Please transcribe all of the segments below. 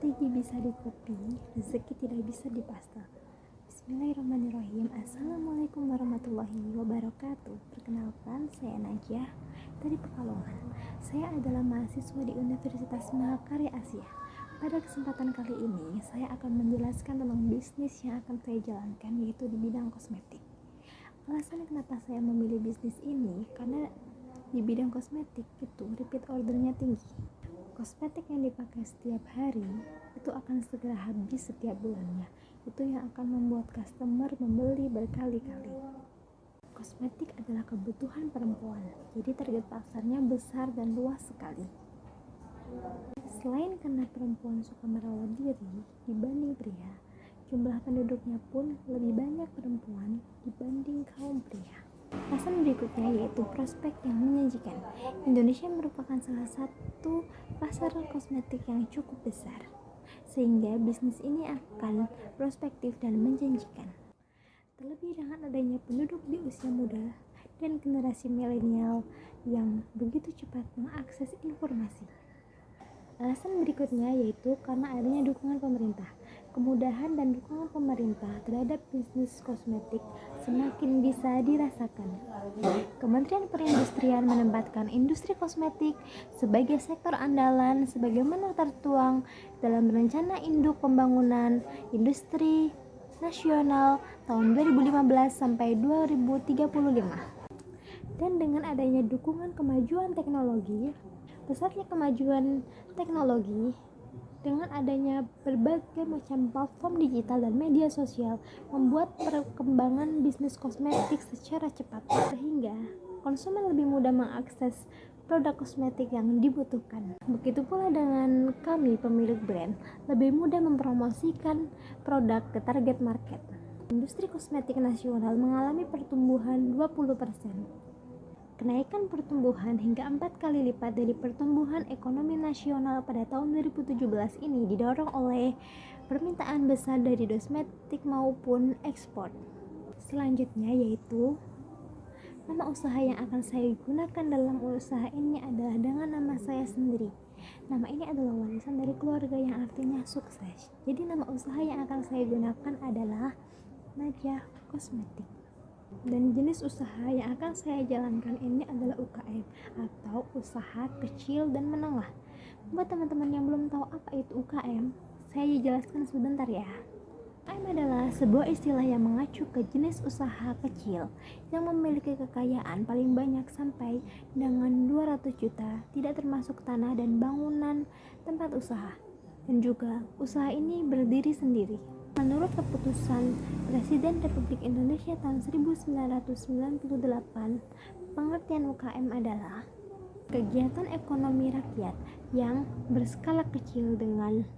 Strategi bisa dikopi, rezeki tidak bisa dipasta. Bismillahirrahmanirrahim. Assalamualaikum warahmatullahi wabarakatuh. Perkenalkan, saya Najah dari Pekalongan. Saya adalah mahasiswa di Universitas Mahakarya Asia. Pada kesempatan kali ini, saya akan menjelaskan tentang bisnis yang akan saya jalankan, yaitu di bidang kosmetik. Alasan kenapa saya memilih bisnis ini, karena di bidang kosmetik itu repeat ordernya tinggi. Kosmetik yang dipakai setiap hari itu akan segera habis setiap bulannya. Itu yang akan membuat customer membeli berkali-kali. Kosmetik adalah kebutuhan perempuan, jadi target pasarnya besar dan luas sekali. Selain karena perempuan suka merawat diri dibanding pria, jumlah penduduknya pun lebih banyak perempuan dibanding kaum pria. Alasan berikutnya yaitu prospek yang menjanjikan. Indonesia merupakan salah satu pasar kosmetik yang cukup besar, sehingga bisnis ini akan prospektif dan menjanjikan. Terlebih dengan adanya penduduk di usia muda dan generasi milenial yang begitu cepat mengakses informasi. Alasan berikutnya yaitu karena adanya dukungan pemerintah. Kemudahan dan dukungan pemerintah terhadap bisnis kosmetik semakin bisa dirasakan. Kementerian Perindustrian menempatkan industri kosmetik sebagai sektor andalan sebagaimana tertuang dalam Rencana Induk Pembangunan Industri Nasional tahun 2015 sampai 2035. Dan dengan adanya dukungan kemajuan teknologi, pesatnya kemajuan teknologi dengan adanya berbagai macam platform digital dan media sosial membuat perkembangan bisnis kosmetik secara cepat, sehingga konsumen lebih mudah mengakses produk kosmetik yang dibutuhkan. Begitu pula dengan kami pemilik brand, lebih mudah mempromosikan produk ke target market. Industri kosmetik nasional mengalami pertumbuhan 20%. Kenaikan pertumbuhan hingga 4 kali lipat dari pertumbuhan ekonomi nasional pada tahun 2017 ini didorong oleh permintaan besar dari kosmetik maupun ekspor. Selanjutnya yaitu nama usaha yang akan saya gunakan dalam usaha ini adalah dengan nama saya sendiri. Nama ini adalah warisan dari keluarga yang artinya sukses. Jadi nama usaha yang akan saya gunakan adalah Najah Kosmetik. Dan jenis usaha yang akan saya jalankan ini adalah UKM atau usaha kecil dan menengah. Buat teman-teman yang belum tahu apa itu UKM, saya jelaskan sebentar ya. UKM adalah sebuah istilah yang mengacu ke jenis usaha kecil yang memiliki kekayaan paling banyak sampai dengan 200 juta, tidak termasuk tanah dan bangunan tempat usaha. Dan juga usaha ini berdiri sendiri. Menurut keputusan Presiden Republik Indonesia tahun 1998, pengertian UKM adalah kegiatan ekonomi rakyat yang berskala kecil dengan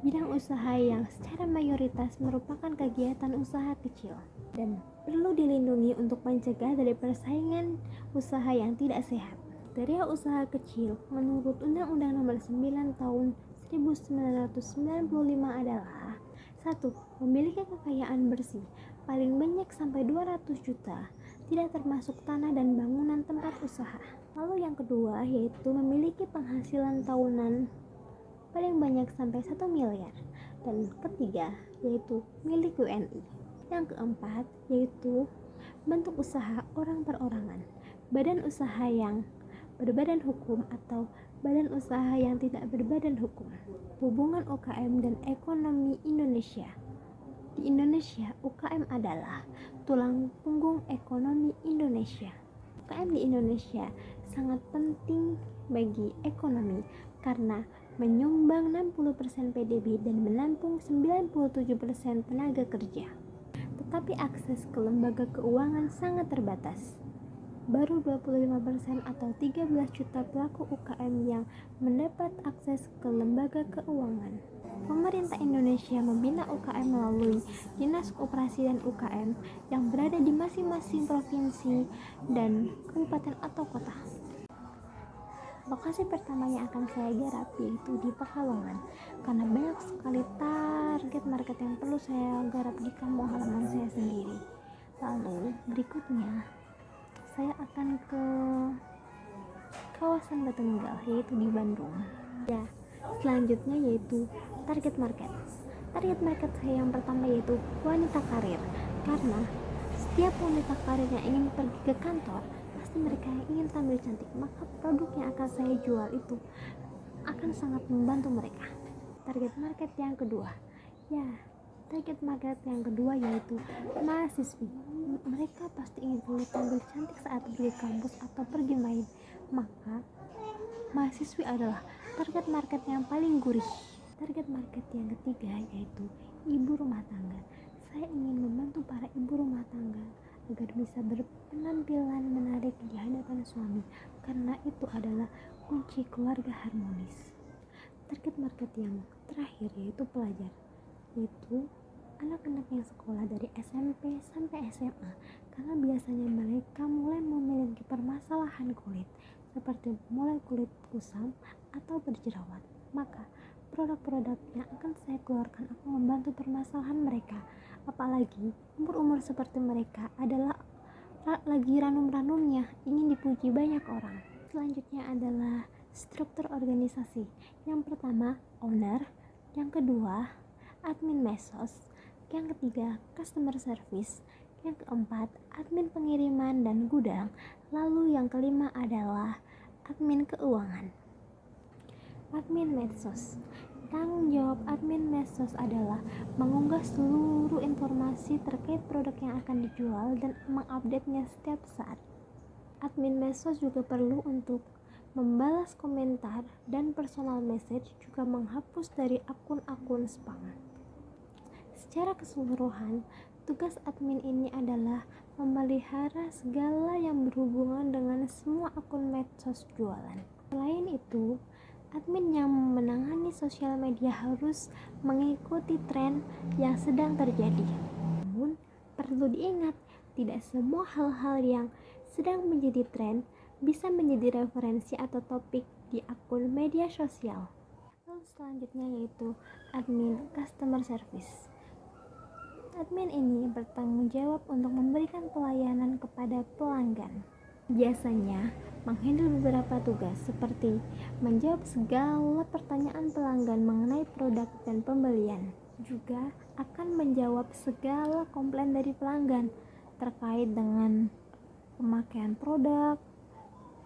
bidang usaha yang secara mayoritas merupakan kegiatan usaha kecil dan perlu dilindungi untuk mencegah dari persaingan usaha yang tidak sehat. Kriteria usaha kecil menurut Undang-Undang Nomor 9 Tahun 1995 adalah 1. Memiliki kekayaan bersih paling banyak sampai 200 juta, tidak termasuk tanah dan bangunan tempat usaha. Lalu yang kedua yaitu memiliki penghasilan tahunan paling banyak sampai 1 miliar. Dan ketiga yaitu milik WNI. Yang keempat yaitu bentuk usaha orang perorangan, badan usaha yang berbadan hukum atau badan usaha yang tidak berbadan hukum. Hubungan UKM dan ekonomi Indonesia. Di Indonesia, UKM adalah tulang punggung ekonomi Indonesia. UKM di Indonesia sangat penting bagi ekonomi karena menyumbang 60% PDB dan menampung 97% tenaga kerja. Tetapi akses ke lembaga keuangan sangat terbatas. Baru 25% atau 13 juta pelaku UKM yang mendapat akses ke lembaga keuangan. Pemerintah Indonesia membina UKM melalui Dinas Koperasi dan UKM yang berada di masing-masing provinsi dan kabupaten atau kota. Lokasi pertama yang akan saya garap yaitu di Pekalongan, karena banyak sekali target market yang perlu saya garap di kampung halaman saya sendiri. Lalu berikutnya saya akan ke kawasan Batu Nunggal, yaitu di Bandung. Ya, Selanjutnya yaitu target market. Target market saya yang pertama yaitu wanita karir, karena setiap wanita karir yang ingin pergi ke kantor, pasti mereka ingin tampil cantik, maka produk yang akan saya jual itu akan sangat membantu mereka. Target market yang kedua, target market yang kedua yaitu mahasiswi. Mereka pasti ingin terlihat tampil cantik saat pergi kampus atau pergi main, maka mahasiswi adalah target market yang paling gurih. Target market yang ketiga yaitu ibu rumah tangga. Saya ingin membantu para ibu rumah tangga agar bisa berpenampilan menarik di hadapan suami, karena itu adalah kunci keluarga harmonis. Target market yang terakhir yaitu pelajar, yaitu anak-anak yang sekolah dari SMP sampai SMA, karena biasanya mereka mulai memiliki permasalahan kulit, seperti mulai kulit kusam atau berjerawat. Maka produk-produk yang akan saya keluarkan akan membantu permasalahan mereka. Apalagi umur-umur seperti mereka adalah lagi ranum-ranumnya, ingin dipuji banyak orang. Selanjutnya adalah struktur organisasi. Yang pertama, owner. Yang kedua, admin medsos. Yang ketiga, customer service. Yang keempat, admin pengiriman dan gudang. Lalu yang kelima adalah admin keuangan. Admin medsos. Tanggung jawab admin medsos adalah mengunggah seluruh informasi terkait produk yang akan dijual dan mengupdate-nya setiap saat. Admin medsos juga perlu untuk membalas komentar dan personal message, juga menghapus dari akun-akun spam. Secara keseluruhan, tugas admin ini adalah memelihara segala yang berhubungan dengan semua akun medsos jualan. Selain itu, admin yang menangani sosial media harus mengikuti tren yang sedang terjadi. Namun, perlu diingat, tidak semua hal-hal yang sedang menjadi tren bisa menjadi referensi atau topik di akun media sosial. Lalu selanjutnya yaitu admin customer service. Admin ini bertanggung jawab untuk memberikan pelayanan kepada pelanggan. Biasanya menghandle beberapa tugas seperti menjawab segala pertanyaan pelanggan mengenai produk dan pembelian. Juga akan menjawab segala komplain dari pelanggan terkait dengan pemakaian produk,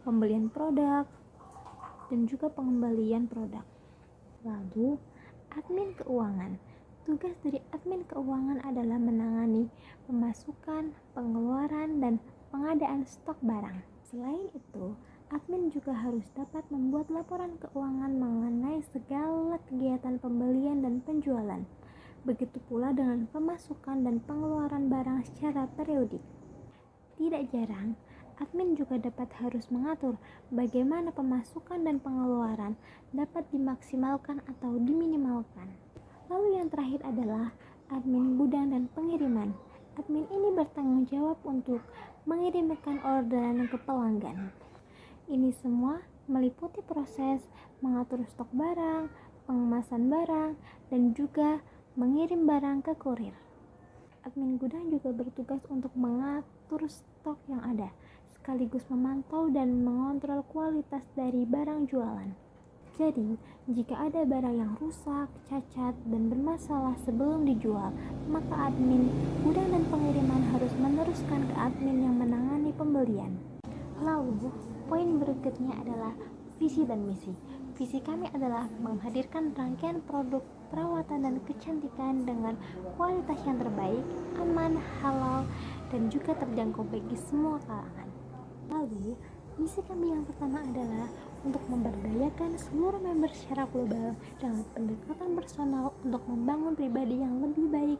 pembelian produk, dan juga pengembalian produk. Lalu, admin keuangan. Tugas dari admin keuangan adalah menangani pemasukan, pengeluaran, dan pengadaan stok barang. Selain itu, admin juga harus dapat membuat laporan keuangan mengenai segala kegiatan pembelian dan penjualan. Begitu pula dengan pemasukan dan pengeluaran barang secara periodik. Tidak jarang, admin juga dapat harus mengatur bagaimana pemasukan dan pengeluaran dapat dimaksimalkan atau diminimalkan. Lalu yang terakhir adalah admin gudang dan pengiriman. Admin ini bertanggung jawab untuk mengirimkan orderan ke pelanggan. Ini semua meliputi proses mengatur stok barang, pengemasan barang, dan juga mengirim barang ke kurir. Admin gudang juga bertugas untuk mengatur stok yang ada, sekaligus memantau dan mengontrol kualitas dari barang jualan. Jadi, jika ada barang yang rusak, cacat, dan bermasalah sebelum dijual, maka admin gudang dan pengiriman harus meneruskan ke admin yang menangani pembelian. Lalu, poin berikutnya adalah visi dan misi. Visi kami adalah menghadirkan rangkaian produk perawatan dan kecantikan dengan kualitas yang terbaik, aman, halal, dan juga terjangkau bagi semua kalangan. Lalu, misi kami yang pertama adalah untuk memberdayakan seluruh member secara global dengan pendekatan personal untuk membangun pribadi yang lebih baik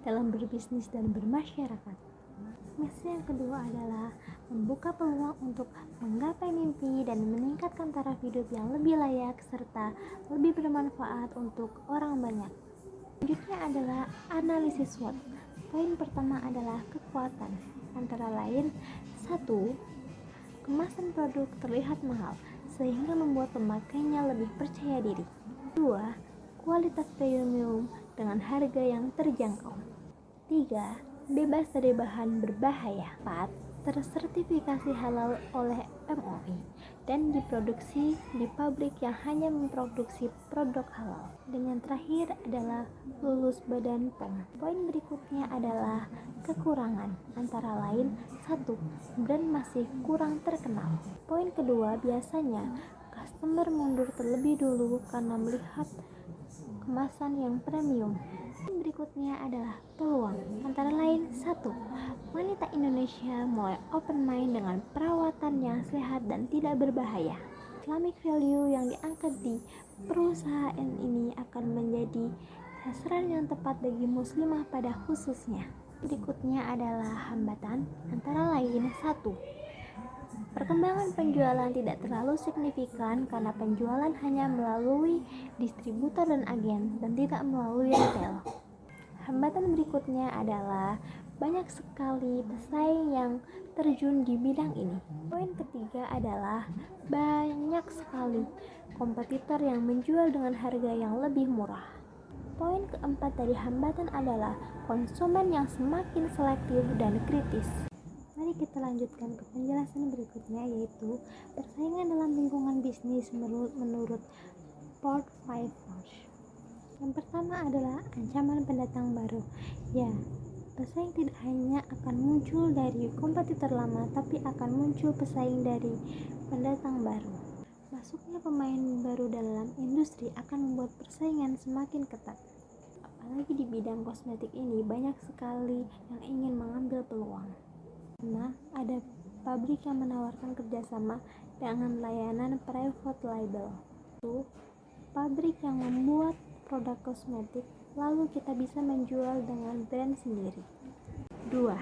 dalam berbisnis dan bermasyarakat. Misi yang kedua adalah membuka peluang untuk menggapai mimpi dan meningkatkan taraf hidup yang lebih layak serta lebih bermanfaat untuk orang banyak. Selanjutnya adalah analisis SWOT. Poin pertama adalah kekuatan, antara lain 1. Kemasan produk terlihat mahal sehingga membuat pemakainya lebih percaya diri. 2. Kualitas premium dengan harga yang terjangkau. 3. Bebas dari bahan berbahaya. 4. tersertifikasi halal oleh MUI, dan diproduksi di pabrik yang hanya memproduksi produk halal. Dengan terakhir adalah lulus Badan POM. Poin berikutnya adalah kekurangan, antara lain 1. Brand masih kurang terkenal. Poin kedua, biasanya customer mundur terlebih dulu karena melihat kemasan yang premium. Berikutnya adalah peluang, antara lain 1. Wanita Indonesia mulai open mind dengan perawatan yang sehat dan tidak berbahaya. Islamic value yang diangkat di perusahaan ini akan menjadi sasaran yang tepat bagi muslimah pada khususnya. Berikutnya adalah hambatan, antara lain 1. Perkembangan penjualan tidak terlalu signifikan karena penjualan hanya melalui distributor dan agen dan tidak melalui retail. Hambatan berikutnya adalah banyak sekali pesaing yang terjun di bidang ini. Poin ketiga adalah banyak sekali kompetitor yang menjual dengan harga yang lebih murah. Poin keempat dari hambatan adalah konsumen yang semakin selektif dan kritis. Mari kita lanjutkan ke penjelasan berikutnya, yaitu persaingan dalam lingkungan bisnis menurut Port 5 Force. Yang pertama adalah ancaman pendatang baru. Ya, pesaing tidak hanya akan muncul dari kompetitor lama, tapi akan muncul pesaing dari pendatang baru. Masuknya pemain baru dalam industri akan membuat persaingan semakin ketat. Apalagi di bidang kosmetik ini banyak sekali yang ingin mengambil peluang. Karena ada pabrik yang menawarkan kerjasama dengan layanan private label. Itu pabrik yang membuat produk kosmetik, lalu kita bisa menjual dengan brand sendiri. 2.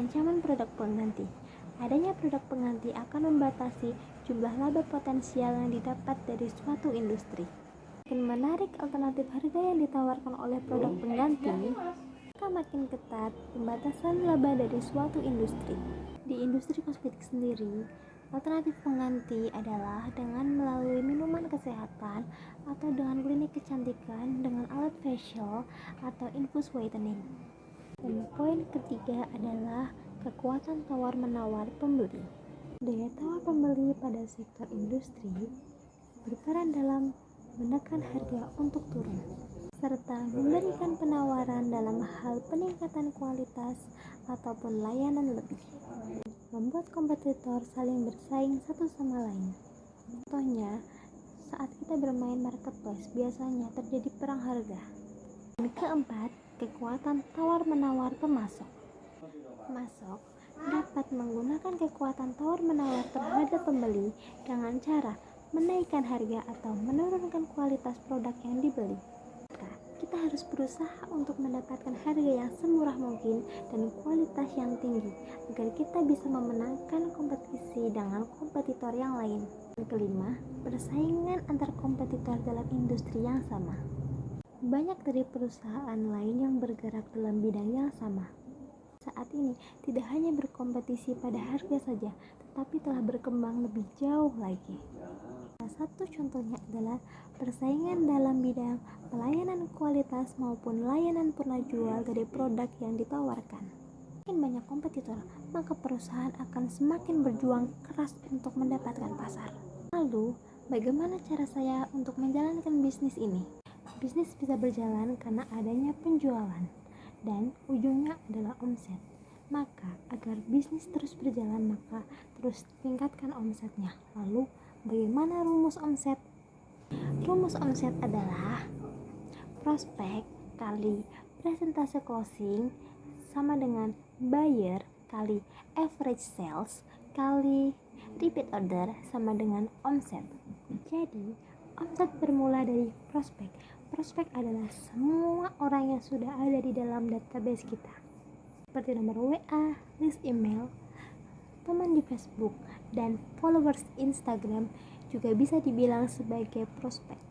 Ancaman produk pengganti. Adanya produk pengganti akan membatasi jumlah laba potensial yang didapat dari suatu industri. Makin menarik alternatif harga yang ditawarkan oleh produk pengganti, makin ketat pembatasan laba dari suatu industri. Di industri kosmetik sendiri, alternatif pengganti adalah dengan melalui minuman kesehatan atau dengan klinik kecantikan dengan alat facial atau infus whitening. Dan poin ketiga adalah kekuatan tawar-menawar pembeli. Daya tawar pembeli pada sektor industri berperan dalam menekan harga untuk turun, serta memberikan penawaran dalam hal peningkatan kualitas ataupun layanan lebih, membuat kompetitor saling bersaing satu sama lain. Contohnya, saat kita bermain marketplace biasanya terjadi perang harga. Dan keempat, kekuatan tawar-menawar pemasok. Pemasok dapat menggunakan kekuatan tawar-menawar terhadap pembeli dengan cara menaikkan harga atau menurunkan kualitas produk yang dibeli. Kita harus berusaha untuk mendapatkan harga yang semurah mungkin dan kualitas yang tinggi agar kita bisa memenangkan kompetisi dengan kompetitor yang lain. Yang kelima, persaingan antar kompetitor dalam industri yang sama. Banyak dari perusahaan lain yang bergerak dalam bidang yang sama saat ini tidak hanya berkompetisi pada harga saja, tetapi telah berkembang lebih jauh lagi. Salah satu contohnya adalah persaingan dalam bidang pelayanan kualitas maupun layanan purna jual dari produk yang ditawarkan. Semakin banyak kompetitor, maka perusahaan akan semakin berjuang keras untuk mendapatkan pasar. Lalu, bagaimana cara saya untuk menjalankan bisnis ini? Bisnis bisa berjalan karena adanya penjualan, dan ujungnya adalah omset. Maka, agar bisnis terus berjalan, maka terus tingkatkan omsetnya. Lalu, bagaimana rumus omset? Rumus omset adalah prospek kali presentase closing sama dengan buyer kali average sales kali repeat order sama dengan omset. Jadi, omset bermula dari prospek. Prospek adalah semua orang yang sudah ada di dalam database kita, seperti nomor WA, list email, teman di Facebook, dan followers Instagram juga bisa dibilang sebagai prospek.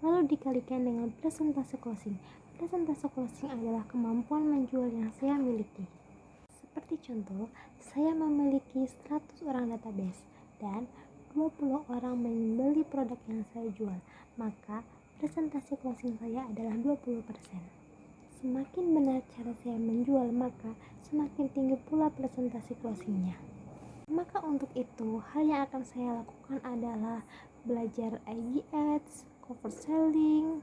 Lalu dikalikan dengan presentase closing. Presentase closing adalah kemampuan menjual yang saya miliki. Seperti contoh, saya memiliki 100 orang database dan 20 orang membeli produk yang saya jual, maka presentase closing saya adalah 20%. Semakin benar cara saya menjual, maka semakin tinggi pula presentasi closingnya. Maka untuk itu, hal yang akan saya lakukan adalah belajar IG Ads, cover selling,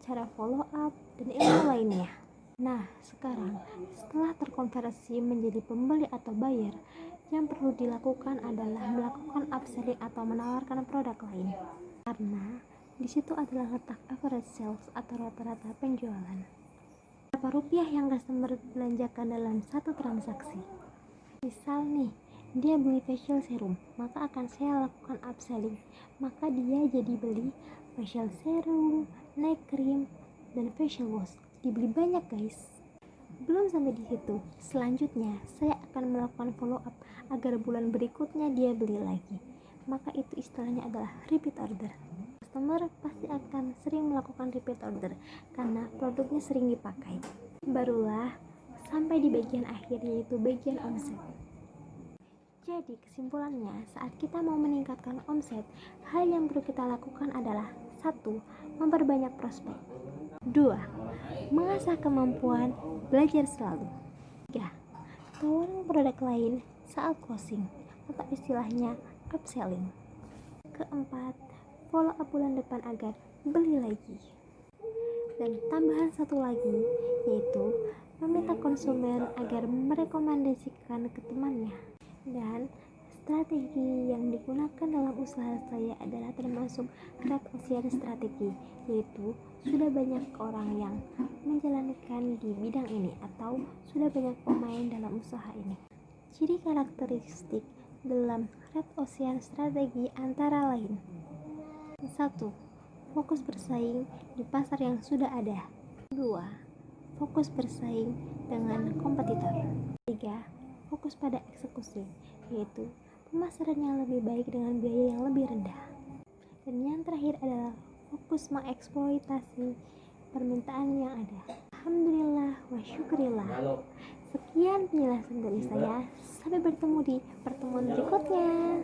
cara follow up, dan ilmu lainnya. Nah, sekarang setelah terkonversi menjadi pembeli atau buyer, yang perlu dilakukan adalah melakukan upselling atau menawarkan produk lain. Karena di situ adalah letak average sales atau rata-rata penjualan. Berapa rupiah yang customer belanjakan dalam satu transaksi? Misal nih, dia beli facial serum, maka akan saya lakukan upselling. Maka dia jadi beli facial serum, night cream, dan facial wash. Dibeli banyak guys. Belum sampai di situ, selanjutnya saya akan melakukan follow up agar bulan berikutnya dia beli lagi. Maka itu istilahnya adalah repeat order. Customer pasti akan sering melakukan repeat order karena produknya sering dipakai. Barulah sampai di bagian akhir, yaitu bagian omset. Jadi kesimpulannya, saat kita mau meningkatkan omset, hal yang perlu kita lakukan adalah 1. Memperbanyak prospek. 2. Mengasah kemampuan belajar selalu. 3. Tawaran produk lain saat closing atau istilahnya upselling. Keempat, follow up bulan depan agar beli lagi. Dan tambahan satu lagi, yaitu meminta konsumen agar merekomendasikan ke temannya. Dan strategi yang digunakan dalam usaha saya adalah termasuk Red Ocean strategi, yaitu sudah banyak orang yang menjalankan di bidang ini atau sudah banyak pemain dalam usaha ini. Ciri karakteristik dalam Red Ocean strategi antara lain: 1. Fokus bersaing di pasar yang sudah ada. 2. Fokus bersaing dengan kompetitor. 3. Fokus pada eksekusi, yaitu pemasaran yang lebih baik dengan biaya yang lebih rendah. Dan yang terakhir adalah fokus mengeksploitasi permintaan yang ada. Alhamdulillah wa syukurillah. Sekian penjelasan dari saya. Sampai bertemu di pertemuan berikutnya.